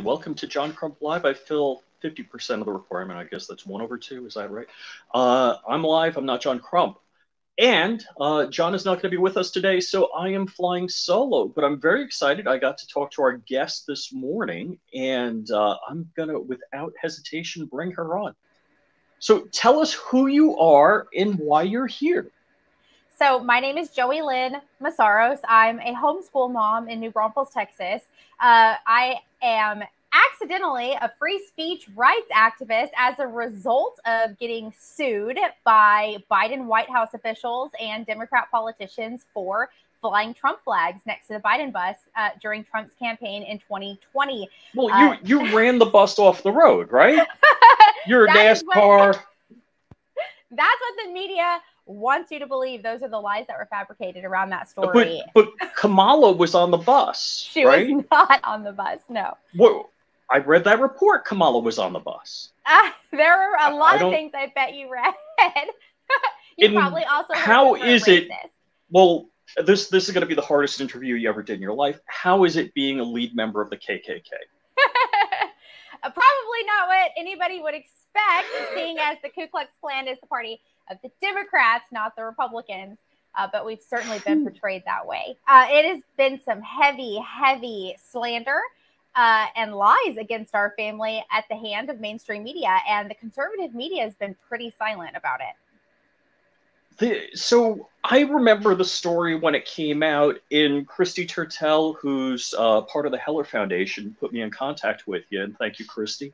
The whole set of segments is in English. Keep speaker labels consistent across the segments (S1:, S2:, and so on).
S1: welcome to John Crump Live. I fill 50% of the requirement. I guess that's 1/2. Is that right? I'm live. I'm not John Crump. And John is not going to be with us today, so I am flying solo. But I'm very excited. I got to talk to our guest this morning, and I'm going to, without hesitation, bring her on. So tell us who you are and why you're here.
S2: So my name is Joeylynn Mesaros. I'm a homeschool mom in New Braunfels, Texas. I am accidentally a free speech rights activist as a result of getting sued by Biden White House officials and Democrat politicians for flying Trump flags next to the Biden bus during Trump's campaign in 2020.
S1: Well, you ran the bus off the road, right? You're a NASCAR.
S2: That's what the media wants you to believe. Those are the lies that were fabricated around that story.
S1: But Kamala was on the bus.
S2: She
S1: right?
S2: was not on the bus, no.
S1: Well, I read that report. Kamala was on the bus.
S2: There are a lot of things I bet you read. You probably also heard
S1: how is
S2: racist.
S1: it? Well, this is going to be the hardest interview you ever did in your life. How is it being a lead member of the KKK?
S2: Probably not what anybody would expect, seeing as the Ku Klux Klan is the party of the Democrats, not the Republicans. But we've certainly been portrayed that way. It has been some heavy slander and lies against our family at the hand of mainstream media, and the conservative media has been pretty silent about it.
S1: So I remember the story when it came out, and Christy Turtell, who's part of the Heller Foundation, put me in contact with you, and thank you, Christy.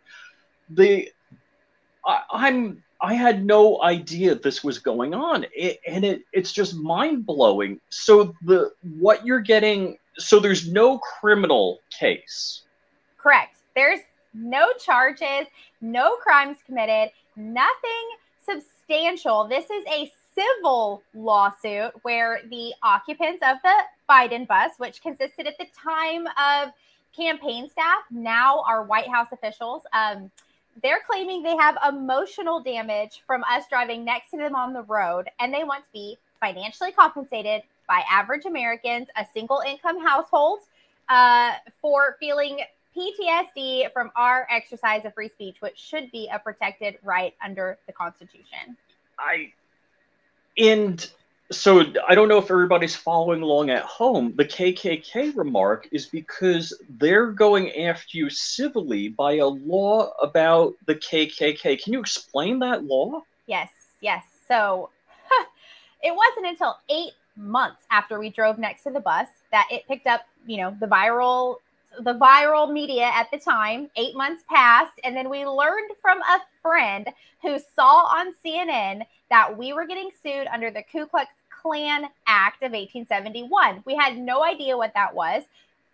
S1: I had no idea this was going on, and it's just mind-blowing. So what you're getting, so there's no criminal case.
S2: Correct. There's no charges, no crimes committed, nothing substantial. This is a civil lawsuit where the occupants of the Biden bus, which consisted at the time of campaign staff, now are White House officials, they're claiming they have emotional damage from us driving next to them on the road, and they want to be financially compensated by average Americans, a single income household, for feeling PTSD from our exercise of free speech, which should be a protected right under the Constitution.
S1: And so I don't know if everybody's following along at home. The KKK remark is because they're going after you civilly by a law about the KKK. Can you explain that law?
S2: Yes. So it wasn't until 8 months after we drove next to the bus that it picked up, the viral media at the time. 8 months passed, and then we learned from a friend who saw on CNN that we were getting sued under the Ku Klux Klan Act of 1871. We had no idea what that was,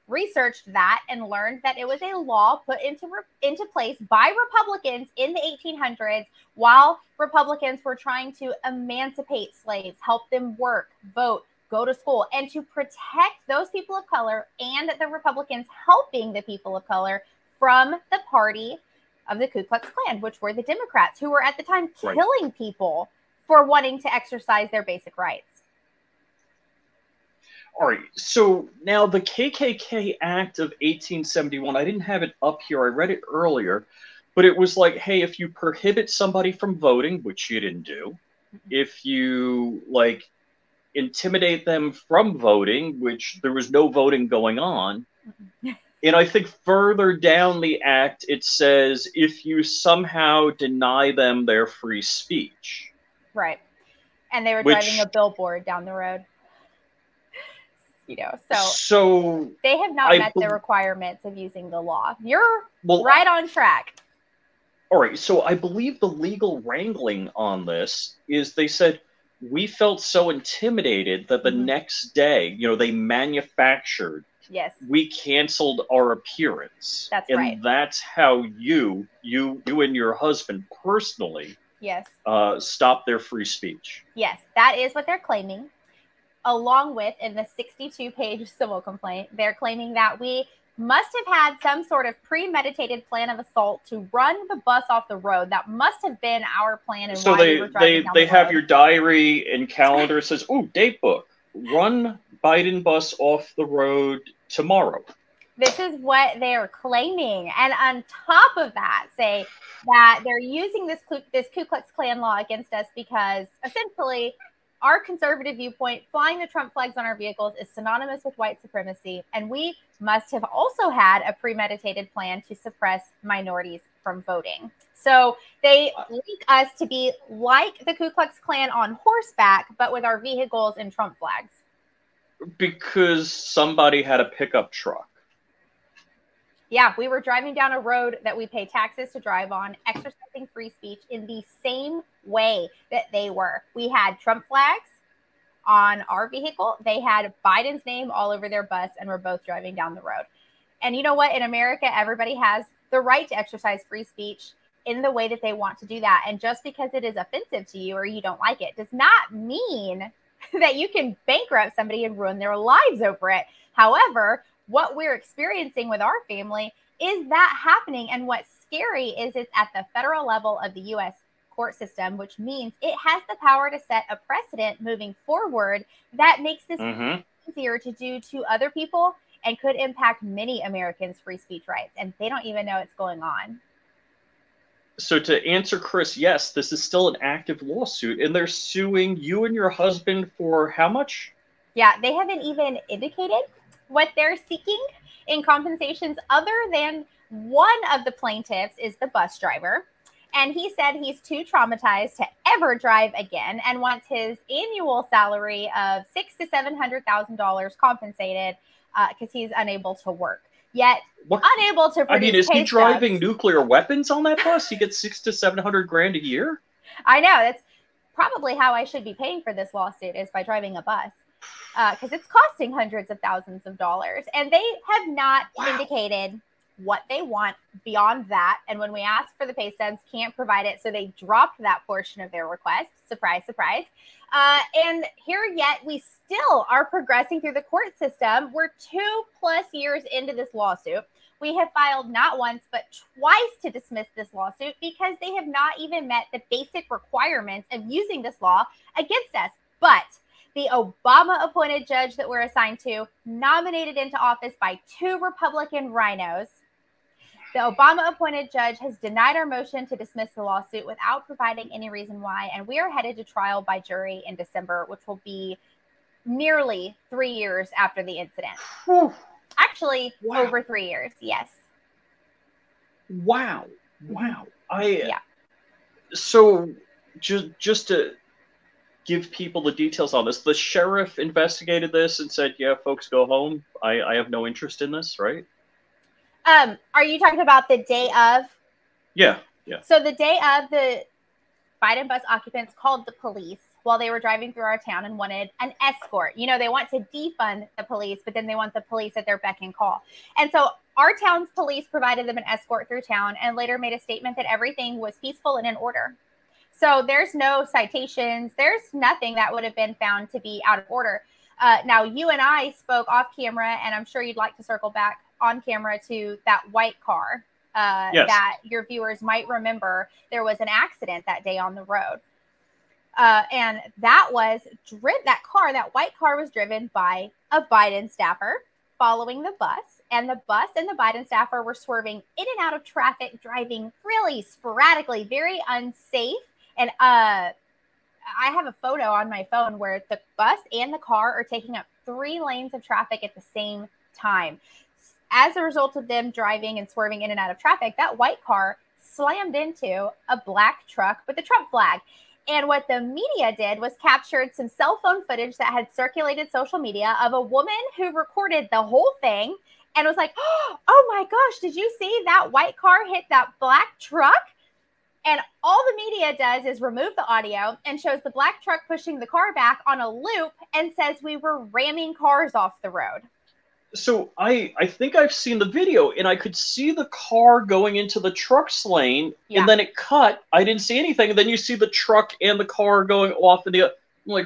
S2: researched that, and learned that it was a law put into place by Republicans in the 1800s while Republicans were trying to emancipate slaves, help them work, vote, go to school, and to protect those people of color, and the Republicans helping the people of color from the party of the Ku Klux Klan, which were the Democrats, who were at the time killing people for wanting to exercise their basic rights.
S1: All right, so now the KKK Act of 1871, I didn't have it up here, I read it earlier, but it was like, hey, if you prohibit somebody from voting, which you didn't do, if you, intimidate them from voting, which there was no voting going on, and I think further down the act, it says if you somehow deny them their free speech. Right.
S2: And they were driving a billboard down the road. So they have not met the requirements of using the law. You're right on track.
S1: All right. So I believe the legal wrangling on this is they said, we felt so intimidated that the next day, they manufactured.
S2: Yes.
S1: We canceled our appearance.
S2: That's right.
S1: And that's how you and your husband personally stopped their free speech.
S2: Yes, that is what they're claiming. Along with, in the 62-page civil complaint, they're claiming that we must have had some sort of premeditated plan of assault to run the bus off the road. That must have been our plan. And
S1: so we were driving down the road. Have your diary and calendar says, "Ooh, date book. Run Biden bus off the road tomorrow."
S2: This is what they are claiming. And on top of that, say that they're using this Ku Klux Klan law against us because essentially our conservative viewpoint, flying the Trump flags on our vehicles is synonymous with white supremacy. And we must have also had a premeditated plan to suppress minorities from voting. So they link us to be like the Ku Klux Klan on horseback, but with our vehicles and Trump flags.
S1: Because somebody had a pickup truck.
S2: Yeah, we were driving down a road that we pay taxes to drive on, exercising free speech in the same way that they were. We had Trump flags on our vehicle. They had Biden's name all over their bus, and we're both driving down the road. And you know what? In America, everybody has the right to exercise free speech in the way that they want to do that. And just because it is offensive to you or you don't like it does not mean that you can bankrupt somebody and ruin their lives over it. However, what we're experiencing with our family is that happening. And what's scary is it's at the federal level of the U.S. court system, which means it has the power to set a precedent moving forward that makes this easier to do to other people and could impact many Americans' free speech rights. And they don't even know it's going on.
S1: So to answer Chris, yes, this is still an active lawsuit, and they're suing you and your husband for how much?
S2: Yeah, they haven't even indicated what they're seeking in compensations other than one of the plaintiffs is the bus driver. And he said he's too traumatized to ever drive again and wants his annual salary of $600,000 to $700,000 compensated because he's unable to work. Yet unable to produce.
S1: I mean, is he driving nuclear weapons on that bus? He gets $600,000 to $700,000 a year.
S2: I know, that's probably how I should be paying for this lawsuit, is by driving a bus, because it's costing hundreds of thousands of dollars, and they have not indicated what they want beyond that. And when we asked for the pay stubs, can't provide it, so they dropped that portion of their request. Surprise, surprise. And here yet we still are progressing through the court system. We're 2+ years into this lawsuit. We have filed not once, but twice to dismiss this lawsuit because they have not even met the basic requirements of using this law against us. But the Obama-appointed judge that we're assigned to, nominated into office by 2 Republican rhinos, the Obama-appointed judge has denied our motion to dismiss the lawsuit without providing any reason why, and we are headed to trial by jury in December, which will be nearly 3 years after the incident. Actually, over 3 years, yes.
S1: Wow. So just to give people the details on this, the sheriff investigated this and said, yeah, folks, go home. I have no interest in this, right?
S2: Are you talking about the day of?
S1: Yeah.
S2: So the day of, the Biden bus occupants called the police while they were driving through our town and wanted an escort. You know, they want to defund the police, but then they want the police at their beck and call. And so our town's police provided them an escort through town and later made a statement that everything was peaceful and in order. So there's no citations. There's nothing that would have been found to be out of order. Now, you and I spoke off camera, and I'm sure you'd like to circle back on camera to that white car that your viewers might remember. There was an accident that day on the road. And that white car was driven by a Biden staffer following the bus. And the bus and the Biden staffer were swerving in and out of traffic, driving really sporadically, very unsafe. And I have a photo on my phone where the bus and the car are taking up 3 lanes of traffic at the same time. As a result of them driving and swerving in and out of traffic, that white car slammed into a black truck with a Trump flag. And what the media did was captured some cell phone footage that had circulated social media of a woman who recorded the whole thing and was like, oh my gosh, did you see that white car hit that black truck? And all the media does is remove the audio and shows the black truck pushing the car back on a loop and says we were ramming cars off the road.
S1: So I think I've seen the video, and I could see the car going into the truck's lane, and then it cut. I didn't see anything, and then you see the truck and the car going off in the. I'm like,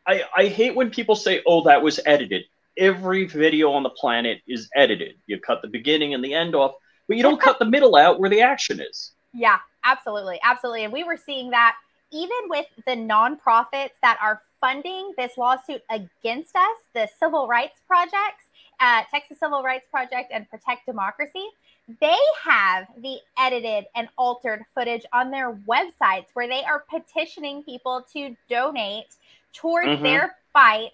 S1: I hate when people say, "Oh, that was edited." Every video on the planet is edited. You cut the beginning and the end off, but you don't cut the middle out where the action is.
S2: Yeah, absolutely, absolutely, and we were seeing that even with the nonprofits that are funding this lawsuit against us, the civil rights projects, Texas Civil Rights Project and Protect Democracy, they have the edited and altered footage on their websites where they are petitioning people to donate towards their fight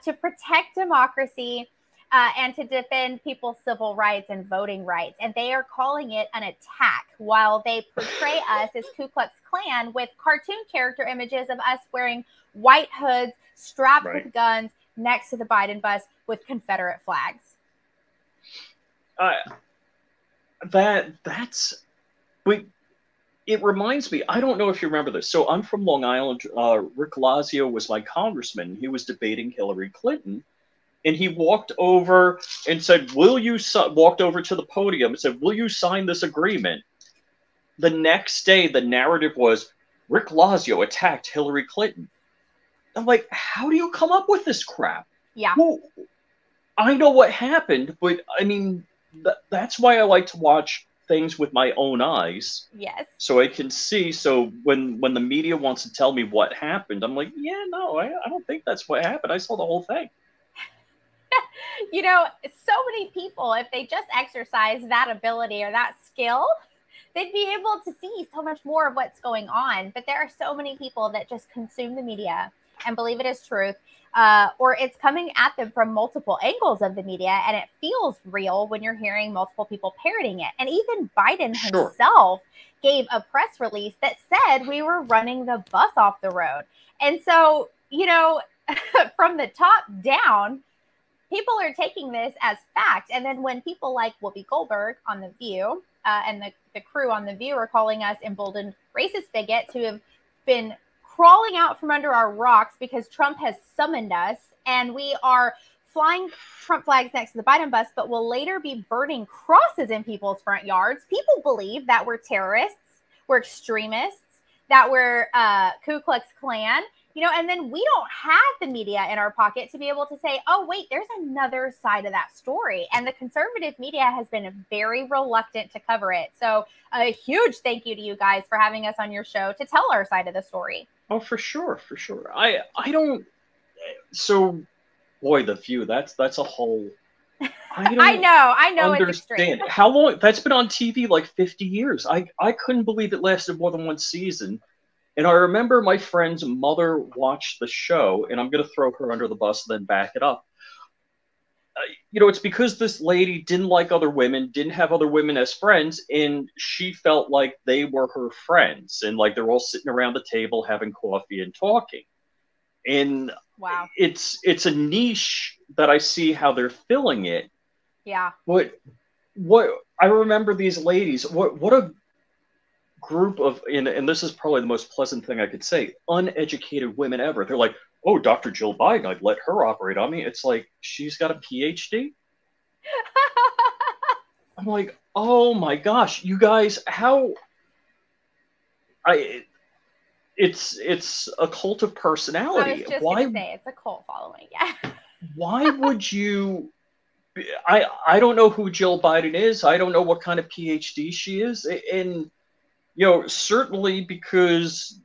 S2: to protect democracy and to defend people's civil rights and voting rights. And they are calling it an attack while they portray us as Ku Klux Klan with cartoon character images of us wearing white hoods, strapped with guns next to the Biden bus with Confederate flags.
S1: But it reminds me, I don't know if you remember this. So I'm from Long Island. Rick Lazio was my congressman. He was debating Hillary Clinton. And he walked over and said, walked over to the podium and said, will you sign this agreement? The next day, the narrative was, Rick Lazio attacked Hillary Clinton. I'm like, how do you come up with this crap?
S2: Yeah.
S1: Well, I know what happened, but I mean, that's why I like to watch things with my own eyes.
S2: Yes.
S1: So I can see. So when the media wants to tell me what happened, I'm like, yeah, no, I don't think that's what happened. I saw the whole thing.
S2: You know, so many people, if they just exercise that ability or that skill, they'd be able to see so much more of what's going on. But there are so many people that just consume the media and believe it is truth, or it's coming at them from multiple angles of the media, and it feels real when you're hearing multiple people parroting it. And even Biden himself gave a press release that said we were running the bus off the road. And so, you know, from the top down, people are taking this as fact. And then when people like Whoopi Goldberg on The View and the crew on The View are calling us emboldened racist bigots who have been crawling out from under our rocks because Trump has summoned us, and we are flying Trump flags next to the Biden bus, but will later be burning crosses in people's front yards. People believe that we're terrorists, we're extremists, that we're Ku Klux Klan. You know, and then we don't have the media in our pocket to be able to say, oh, wait, there's another side of that story. And the conservative media has been very reluctant to cover it. So a huge thank you to you guys for having us on your show to tell our side of the story.
S1: Oh, for sure, for sure. I don't. So, boy, The View, that's a whole.
S2: I know.
S1: Understand.
S2: It's extreme.
S1: How long? That's been on TV like 50 years. I couldn't believe it lasted more than one season. And I remember my friend's mother watched the show, and I'm going to throw her under the bus and then back it up. You know, it's because this lady didn't like other women, didn't have other women as friends, and she felt like they were her friends. And like they're all sitting around the table having coffee and talking. And
S2: wow,
S1: it's a niche that I see how they're filling it.
S2: Yeah.
S1: What I remember these ladies, what a group of, and this is probably the most pleasant thing I could say, uneducated women ever. They're like, oh, Dr. Jill Biden, I'd let her operate on me. It's like, she's got a PhD? I'm like, oh my gosh, you guys, it's a cult of personality.
S2: I was just going to say, it's a cult following, yeah.
S1: Why would you, I don't know who Jill Biden is. I don't know what kind of PhD she is. And you know, certainly because,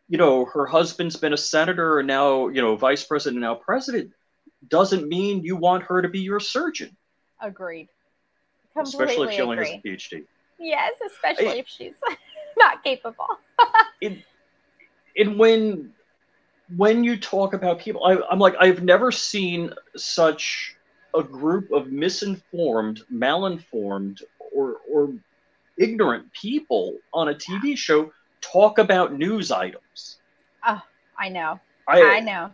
S1: you know, her husband's been a senator and now, you know, vice president, now president, doesn't mean you want her to be your surgeon.
S2: Agreed.
S1: Completely especially if she only
S2: agree.
S1: has a PhD.
S2: Yes, especially if she's not capable.
S1: And when you talk about people, I'm like, I've never seen such a group of misinformed, malinformed, or ignorant people on a TV show talk about news items.
S2: Oh, I know. I know.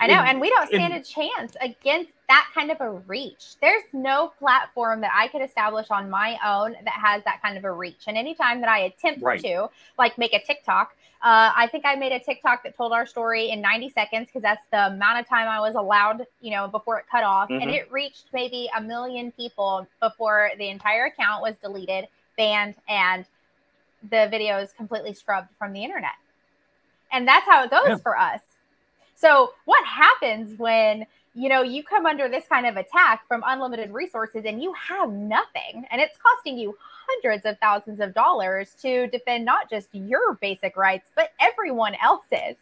S2: And we don't stand a chance against that kind of a reach. There's no platform that I could establish on my own that has that kind of a reach. And anytime that I attempt to, like, make a TikTok, I think I made a TikTok that told our story in 90 seconds because that's the amount of time I was allowed, you know, before it cut off. And it reached maybe 1 million people before the entire account was deleted, banned, and the video is completely scrubbed from the internet. And that's how it goes for us. So what happens when, you know, you come under this kind of attack from unlimited resources and you have nothing, and it's costing you hundreds of thousands of dollars to defend not just your basic rights, but everyone else's?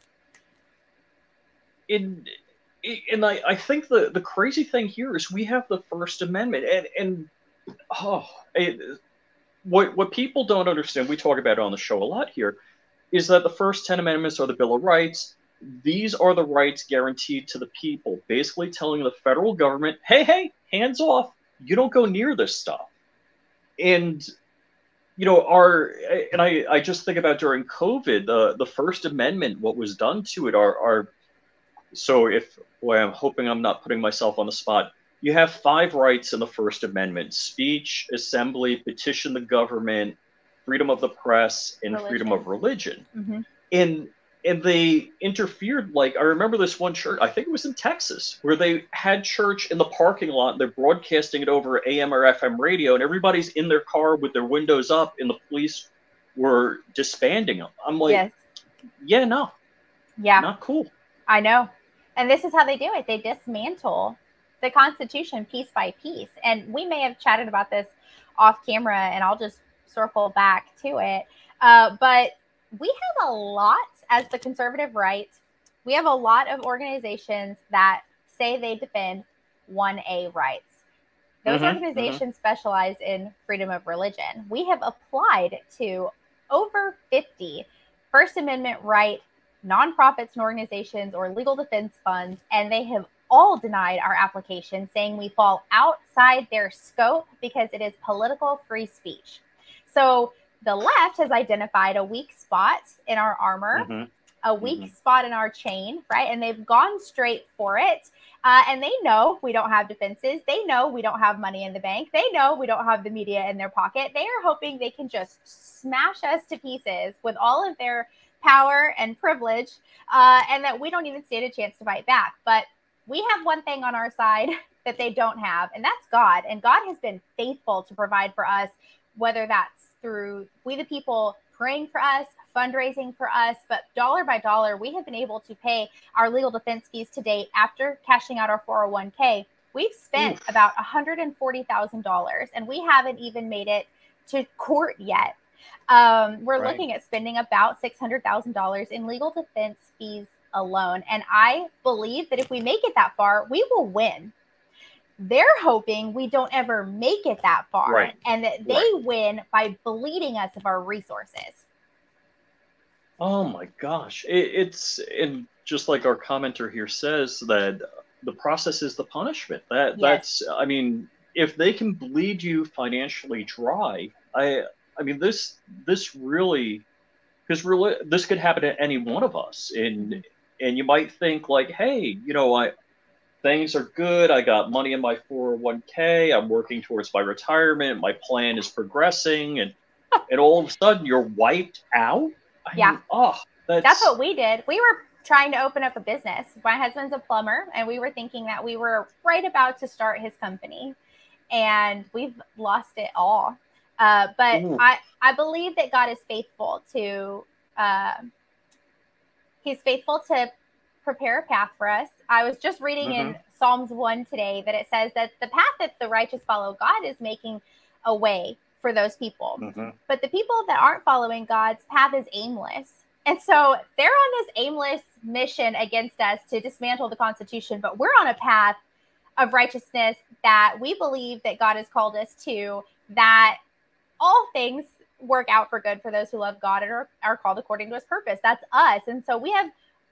S1: And I think the crazy thing here is we have the First Amendment, and oh, what people don't understand, we talk about it on the show a lot here, is that the first 10 amendments are the Bill of Rights. These are the rights guaranteed to the people, basically telling the federal government, hey, hands off. You don't go near this stuff. And, I just think about during COVID, the First Amendment, what was done to it so boy, I'm hoping I'm not putting myself on the spot. You have 5 rights in the First Amendment: speech, assembly, petition the government, freedom of the press, and freedom of religion.
S2: Mm-hmm.
S1: And they interfered. Like, I remember this one church, I think it was in Texas, where they had church in the parking lot, and they're broadcasting it over AM or FM radio, and everybody's in their car with their windows up, and the police were disbanding them. I'm like,
S2: yes.
S1: Yeah, no.
S2: Yeah.
S1: Not cool.
S2: I know. And this is how they do it. They dismantle the Constitution piece by piece. And we may have chatted about this off camera, and I'll just circle back to it. But we have a lot, as the conservative right, we have a lot of organizations that say they defend 1A rights. Those organizations specialize in freedom of religion. We have applied to over 50 First Amendment right nonprofits and organizations or legal defense funds, and they have all denied our application, saying we fall outside their scope because it is political free speech. So the left has identified a weak spot in our armor, a weak spot in our chain, right? And they've gone straight for it. And they know we don't have defenses. They know we don't have money in the bank. They know we don't have the media in their pocket. They are hoping they can just smash us to pieces with all of their power and privilege, and that we don't even stand a chance to fight back. But we have one thing on our side that they don't have, and that's God. And God has been faithful to provide for us, whether that's through we the people praying for us, fundraising for us, but dollar by dollar, we have been able to pay our legal defense fees to date. After cashing out our 401k, we've spent about $140,000, and we haven't even made it to court yet. We're looking at spending about $600,000 in legal defense fees alone. And I believe that if we make it that far, we will win. They're hoping we don't ever make it that far, and that they win by bleeding us of our resources.
S1: Oh my gosh. And just like our commenter here says, that the process is the punishment. That's, I mean, if they can bleed you financially dry, I mean, this really, because this could happen to any one of us, and you might think like, hey, things are good. I got money in my 401k. I'm working towards my retirement. My plan is progressing, and all of a sudden you're wiped out. I mean,
S2: that's what we did. We were trying to open up a business. My husband's a plumber, and we were thinking that we were right about to start his company, and we've lost it all. But I believe that God is faithful to, he's faithful to prepare a path for us. I was just reading in Psalms 1 today that it says that the path that the righteous follow, God is making a way for those people. But the people that aren't following God's path is aimless. And so they're on this aimless mission against us to dismantle the Constitution, but we're on a path of righteousness that we believe that God has called us to, that all things work out for good for those who love God and are called according to his purpose. That's us. And so we have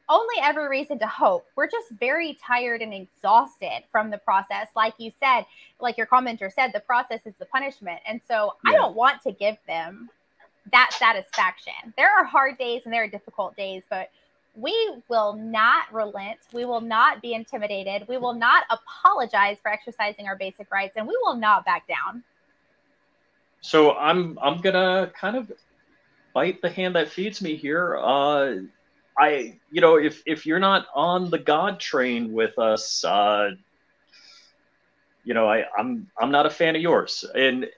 S2: only every reason to hope. We're just very tired and exhausted from the process. Like you said, like your commenter said, the process is the punishment. And so I don't want to give them that satisfaction. There are hard days and there are difficult days, but we will not relent. We will not be intimidated. We will not apologize for exercising our basic rights, and we will not back down.
S1: So I'm gonna kind of bite the hand that feeds me here. If you're not on the God train with us, I'm not a fan of yours, and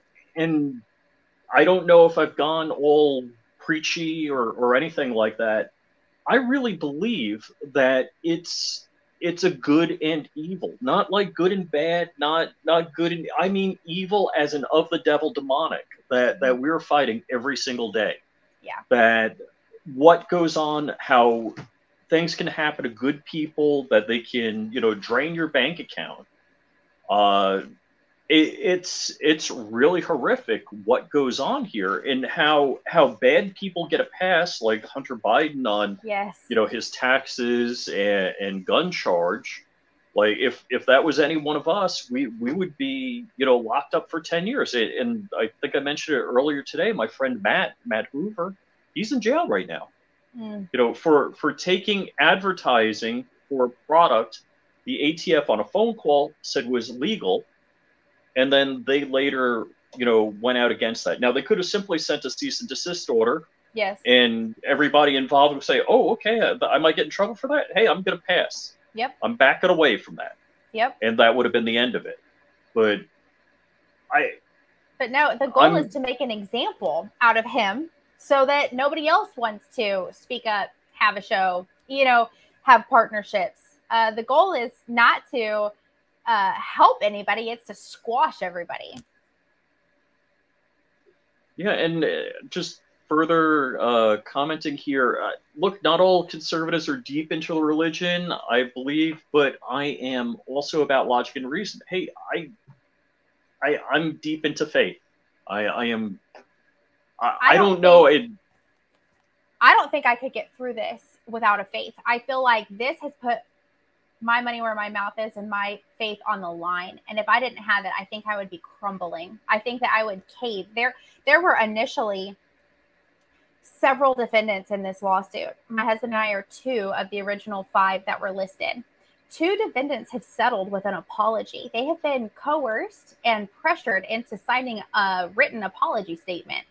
S1: I don't know if I've gone all preachy or anything like that. I really believe that it's a good and evil, not like good and bad, not good and, I mean evil as in of the devil, demonic, that we're fighting every single day.
S2: Yeah.
S1: That what goes on, how things can happen to good people, that they can, drain your bank account. Uh, it's really horrific what goes on here, and how bad people get a pass, like Hunter Biden on,
S2: Yes.
S1: his taxes and gun charge. Like if that was any one of us, we would be, locked up for 10 years. And I think I mentioned it earlier today. My friend Matt Hoover, he's in jail right now.
S2: Mm.
S1: For taking advertising for a product the ATF on a phone call said was legal, and then they later, went out against that. Now they could have simply sent a cease and desist order.
S2: Yes.
S1: And everybody involved would say, "Oh, okay, I might get in trouble for that. Hey, I'm going to pass.
S2: Yep.
S1: I'm backing away from that."
S2: Yep.
S1: And that would have been the end of it. But
S2: no, the goal is to make an example out of him so that nobody else wants to speak up, have a show, have partnerships. The goal is not to help anybody. It's to squash everybody.
S1: Yeah. And just further commenting here, look, not all conservatives are deep into religion, I believe, but I am also about logic and reason. Hey, I'm deep into faith. I am. I don't know.
S2: I don't think I could get through this without a faith. I feel like this has put my money where my mouth is and my faith on the line. And if I didn't have it, I think I would be crumbling. I think that I would cave. There were initially several defendants in this lawsuit. My husband and I are 2 of the original 5 that were listed. 2 defendants have settled with an apology. They have been coerced and pressured into signing a written apology statement.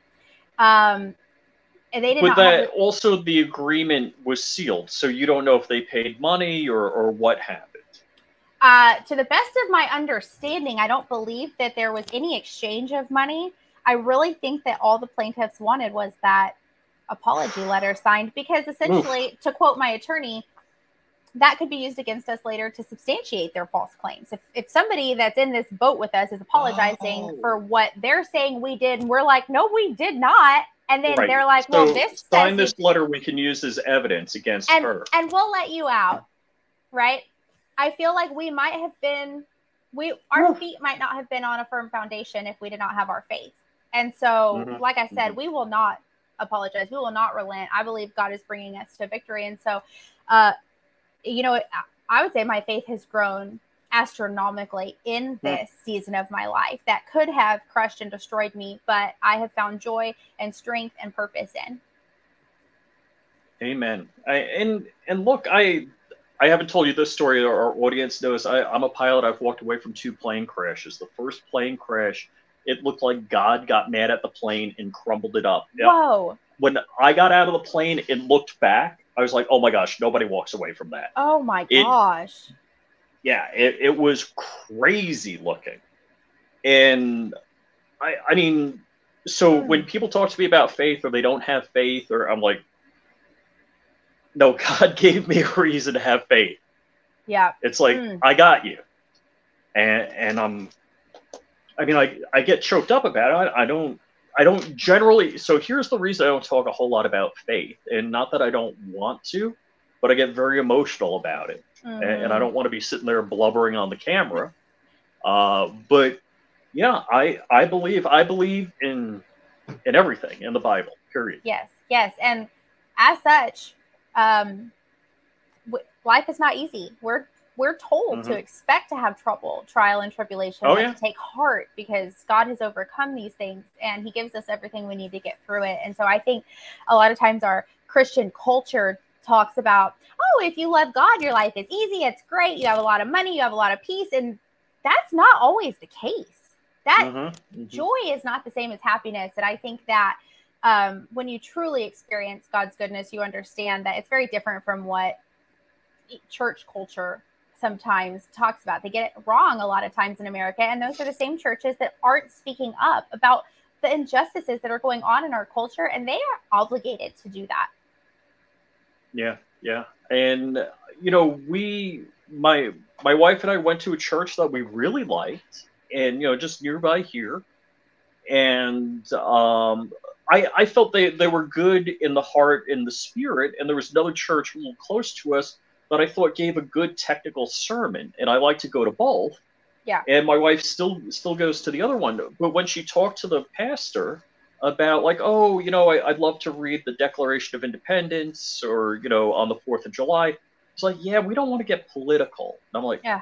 S2: And they did
S1: but
S2: not
S1: that also the agreement was sealed, so you don't know if they paid money or what happened.
S2: To the best of my understanding, I don't believe that there was any exchange of money. I really think that all the plaintiffs wanted was that apology letter signed, because essentially, to quote my attorney, that could be used against us later to substantiate their false claims. If somebody that's in this boat with us is apologizing for what they're saying we did, and we're like, no, we did not. And then they're like, well, this
S1: sign this letter we can use as evidence against her.
S2: And we'll let you out, right? I feel like we might have been, our feet might not have been on a firm foundation if we did not have our faith. And so, like I said, we will not apologize. We will not relent. I believe God is bringing us to victory. And so, I would say my faith has grown astronomically in this season of my life that could have crushed and destroyed me, but I have found joy and strength and purpose in.
S1: Amen. And look, I haven't told you this story. Our audience knows I'm a pilot. I've walked away from 2 plane crashes. The first plane crash, it looked like God got mad at the plane and crumbled it up.
S2: Whoa.
S1: When I got out of the plane and looked back, I was like, oh my gosh, nobody walks away from that.
S2: Oh my gosh.
S1: It was crazy looking. And I mean, so when people talk to me about faith or they don't have faith, or I'm like, no, God gave me a reason to have faith.
S2: Yeah.
S1: It's like, I got you. And I get choked up about it. I don't generally. So here's the reason I don't talk a whole lot about faith, and not that I don't want to, but I get very emotional about it, and I don't want to be sitting there blubbering on the camera. But yeah, I believe in everything in the Bible. Period.
S2: Yes, and as such, life is not easy. We're told to expect to have trouble, trial, and tribulation, but to take heart, because God has overcome these things and He gives us everything we need to get through it. And so I think a lot of times our Christian culture talks about, oh, if you love God, your life is easy, it's great, you have a lot of money, you have a lot of peace, and that's not always the case. That joy is not the same as happiness. And I think that when you truly experience God's goodness, you understand that it's very different from what church culture sometimes talks about. They get it wrong a lot of times in America, and those are the same churches that aren't speaking up about the injustices that are going on in our culture, and they are obligated to do that.
S1: Yeah. And my wife and I went to a church that we really liked, and just nearby here, and I felt they were good in the heart and the spirit, and there was another church a little close to us that I thought gave a good technical sermon, and I like to go to both.
S2: Yeah.
S1: And my wife still goes to the other one, but when she talked to the pastor about like, oh, I'd love to read the Declaration of Independence, or on the 4th of July, it's like, yeah, we don't want to get political. And I'm like,
S2: Yeah.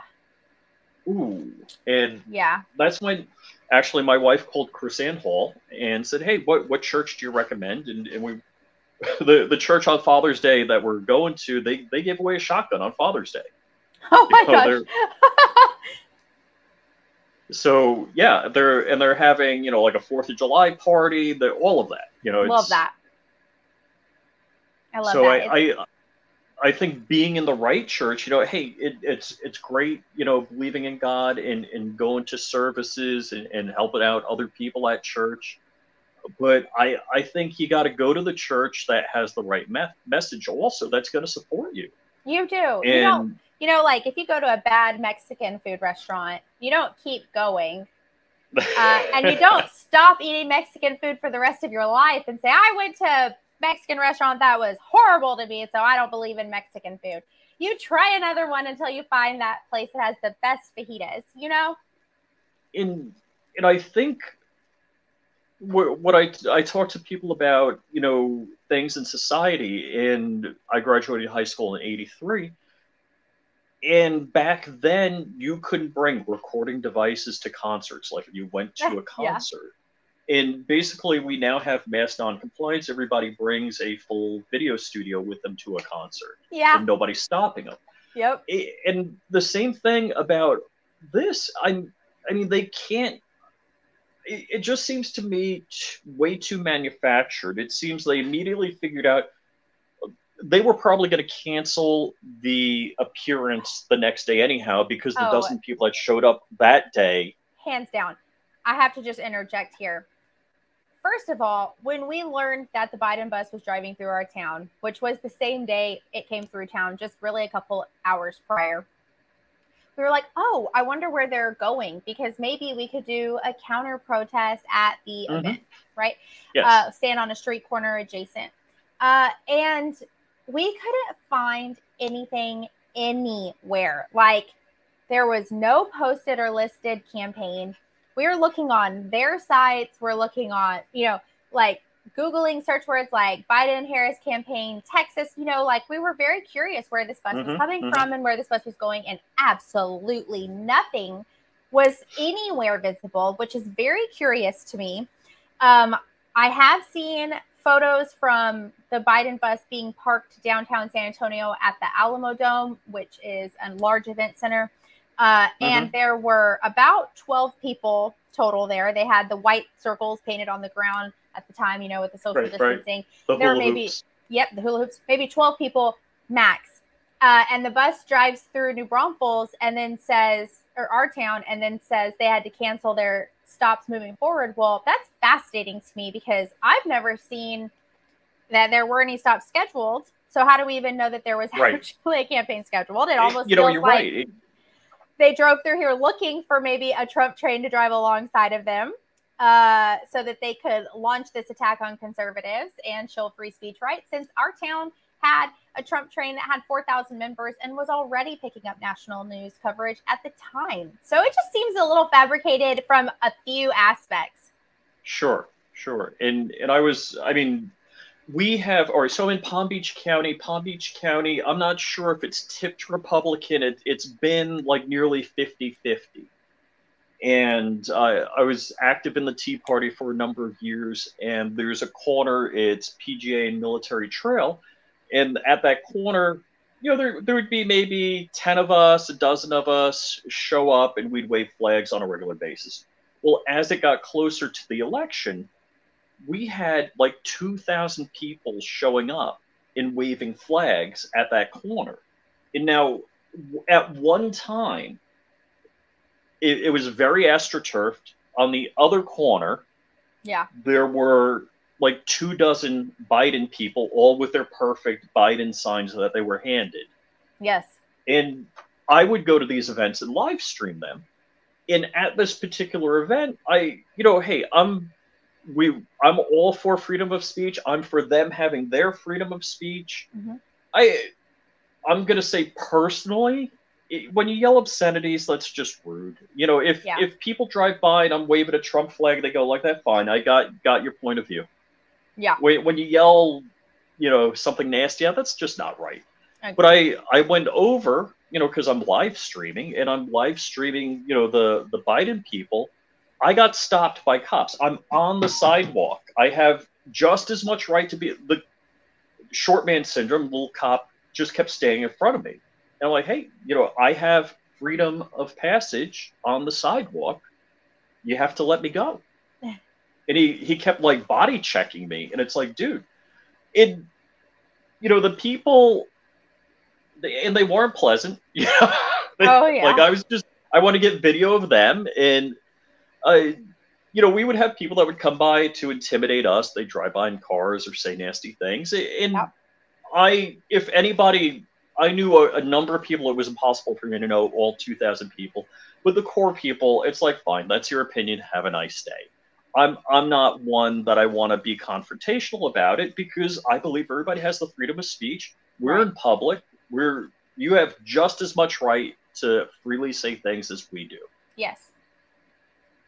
S1: ooh, and
S2: Yeah.
S1: that's when actually my wife called Chris Ann Hall and said, hey, what church do you recommend? And we the church on Father's Day that we're going to, they gave away a shotgun on Father's Day.
S2: Oh my gosh.
S1: So yeah, they're having like a 4th of July party, all of that.
S2: Love that. I love
S1: so
S2: that.
S1: I think being in the right church, hey, it's great, believing in God and going to services and helping out other people at church. But I think you got to go to the church that has the right message also, that's going to support you.
S2: You do.
S1: And
S2: you don't, like if you go to a bad Mexican food restaurant, you don't keep going. And you don't stop eating Mexican food for the rest of your life and say, I went to a Mexican restaurant that was horrible to me, so I don't believe in Mexican food. You try another one until you find that place that has the best fajitas,
S1: And I think what I talk to people about, things in society, and I graduated high school in '83. And back then, you couldn't bring recording devices to concerts, like if you went to a concert. Yeah. And basically, we now have mass non-compliance. Everybody brings a full video studio with them to a concert.
S2: Yeah.
S1: And nobody's stopping them.
S2: Yep.
S1: And the same thing about this. I mean, they can't. It just seems to me way too manufactured. It seems they immediately figured out they were probably going to cancel the appearance the next day anyhow, because the dozen people that showed up that day.
S2: Hands down. I have to just interject here. First of all, when we learned that the Biden bus was driving through our town, which was the same day it came through town, just really a couple hours prior, we were like, oh, I wonder where they're going, because maybe we could do a counter protest at the event, right?
S1: Yes.
S2: Stand on a street corner adjacent. And we couldn't find anything anywhere. Like, there was no posted or listed campaign. We were looking on their sites. We're looking on, like Googling search words like Biden-Harris campaign, Texas, like we were very curious where this bus was coming from and where this bus was going. And absolutely nothing was anywhere visible, which is very curious to me. I have seen photos from the Biden bus being parked downtown San Antonio at the Alamo Dome, which is a large event center. And there were about 12 people total there. They had the white circles painted on the ground at the time, with the social distancing.
S1: Right.
S2: There were maybe, the hula hoops, maybe 12 people max. And the bus drives through New Braunfels and then says, or our town, and then says they had to cancel their stops moving forward. Well, that's fascinating to me, because I've never seen that there were any stops scheduled. So how do we even know that there was actually a campaign scheduled? It almost feels like
S1: right.
S2: They drove through here looking for maybe a Trump train to drive alongside of them, so that they could launch this attack on conservatives and show free speech rights, since our town had a Trump train that had 4,000 members and was already picking up national news coverage at the time. So it just seems a little fabricated from a few aspects.
S1: Sure. And we have, so in Palm Beach County, I'm not sure if it's tipped Republican. It's been like nearly 50-50. And I was active in the Tea Party for a number of years, and there's a corner, it's PGA and Military Trail. And at that corner, there would be maybe 10 of us, a dozen of us show up, and we'd wave flags on a regular basis. Well, as it got closer to the election, we had like 2,000 people showing up and waving flags at that corner. And now, at one time, it was very astroturfed. On the other corner, there were like 24 Biden people, all with their perfect Biden signs that they were handed.
S2: Yes.
S1: And I would go to these events and live stream them. And at this particular event, I'm I'm all for freedom of speech. I'm for them having their freedom of speech.
S2: Mm-hmm.
S1: I'm gonna say personally, when you yell obscenities, that's just rude. You know, if people drive by and I'm waving a Trump flag, they go like that. Fine, I got your point of view.
S2: Yeah.
S1: When you yell, you know, something nasty, that's just not right.
S2: Okay.
S1: But I went over, you know, because I'm live streaming and I'm live streaming, you know, the Biden people. I got stopped by cops. I'm on the sidewalk. I have just as much right to be the short man syndrome. Little cop just kept staying in front of me. And I'm like, hey, you know, I have freedom of passage on the sidewalk. You have to let me go. And he kept like body checking me. And it's like, dude, you know, the people, and they weren't pleasant. You know?
S2: Oh, yeah.
S1: Like I want to get video of them. And, you know, we would have people that would come by to intimidate us. They drive by in cars or say nasty things. And if anybody, I knew a number of people, it was impossible for me to know all 2,000 people. With the core people, it's like, fine, that's your opinion. Have a nice day. I'm not one that I want to be confrontational about it because I believe everybody has the freedom of speech. We're in public. You have just as much right to freely say things as we do.
S2: Yes.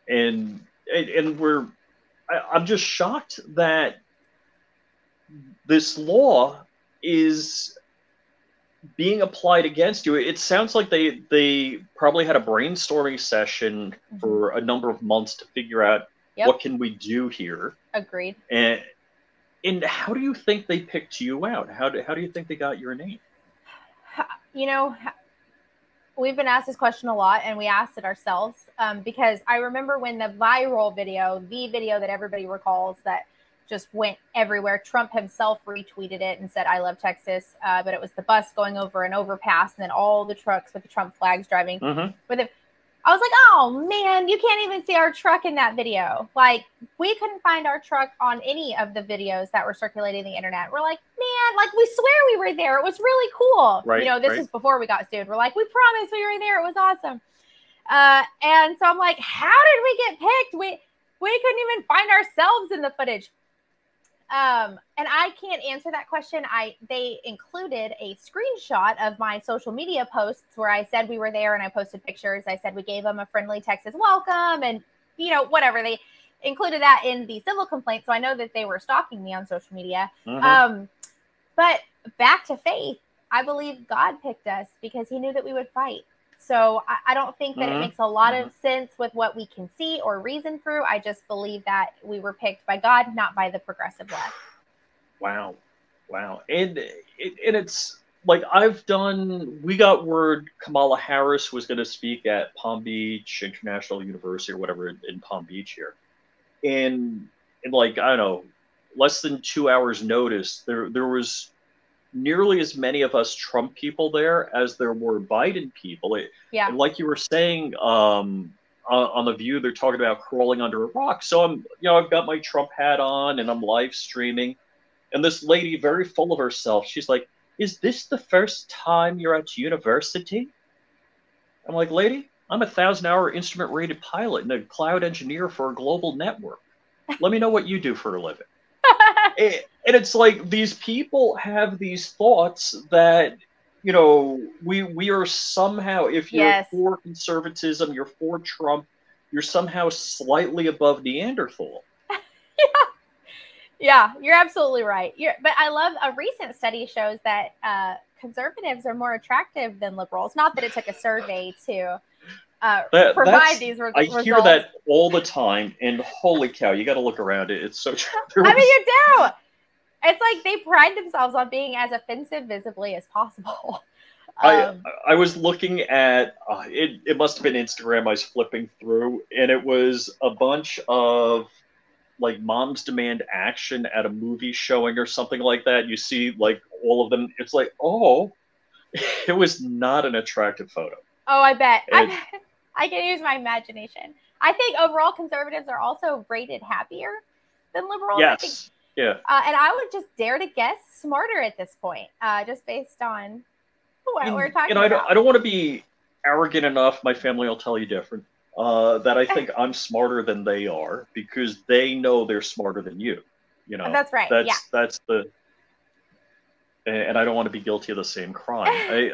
S1: And I'm just shocked that this law is being applied against you. It sounds like they probably had a brainstorming session for a number of months to figure out what can we do here.
S2: Agreed.
S1: And how do you think they picked you out? How do you think they got your name?
S2: You know, we've been asked this question a lot, and we asked it ourselves because I remember when the viral video, the video that everybody recalls that just went everywhere, Trump himself retweeted it and said, "I love Texas," but it was the bus going over an overpass and then all the trucks with the Trump flags driving. With it. I was like, oh, man, you can't even see our truck in that video. Like, we couldn't find our truck on any of the videos that were circulating the internet. We're like, man, like, we swear we were there. It was really cool.
S1: Right,
S2: you know, this is before we got sued. We're like, we promise we were there. It was awesome. And so I'm like, how did we get picked? We couldn't even find ourselves in the footage. And I can't answer that question. They included a screenshot of my social media posts where I said we were there and I posted pictures. I said we gave them a friendly Texas welcome and, you know, whatever. They included that in the civil complaint. So I know that they were stalking me on social media. But back to faith, I believe God picked us because he knew that we would fight. So I don't think that it makes a lot of sense with what we can see or reason through. I just believe that we were picked by God, not by the progressive left.
S1: Wow. And it's like we got word Kamala Harris was going to speak at Palm Beach International University or whatever in Palm Beach here. And like, I don't know, less than 2 hours notice, there was nearly as many of us Trump people there as there were Biden people. And like you were saying on The View, they're talking about crawling under a rock. So I've got my Trump hat on and I'm live streaming. And this lady, very full of herself, she's like, "Is this the first time you're at university?" I'm like, "Lady, I'm a 1,000-hour instrument rated pilot and a cloud engineer for a global network. Let me know what you do for a living." And it's like these people have these thoughts that, you know, we are somehow, if you're for conservatism, you're for Trump, you're somehow slightly above Neanderthal.
S2: Yeah, you're absolutely right. But I love a recent study shows that conservatives are more attractive than liberals. Not that it took a survey to provide these results.
S1: I hear that all the time, and holy cow, you got to look around it. It's so true.
S2: I mean, you do. It's like they pride themselves on being as offensive visibly as possible.
S1: I was looking at it must have been Instagram I was flipping through, and it was a bunch of like moms demand action at a movie showing or something like that. You see like all of them. It's like, oh, it was not an attractive photo.
S2: Oh, I bet. I can use my imagination. I think overall conservatives are also rated happier than liberals.
S1: Yes. Yeah.
S2: And I would just dare to guess smarter at this point, just based on what we're talking about.
S1: I don't want to be arrogant enough. My family will tell you different. that I think I'm smarter than they are because they know they're smarter than you. You know,
S2: That's right. Yeah.
S1: that's the, and I don't want to be guilty of the same crime.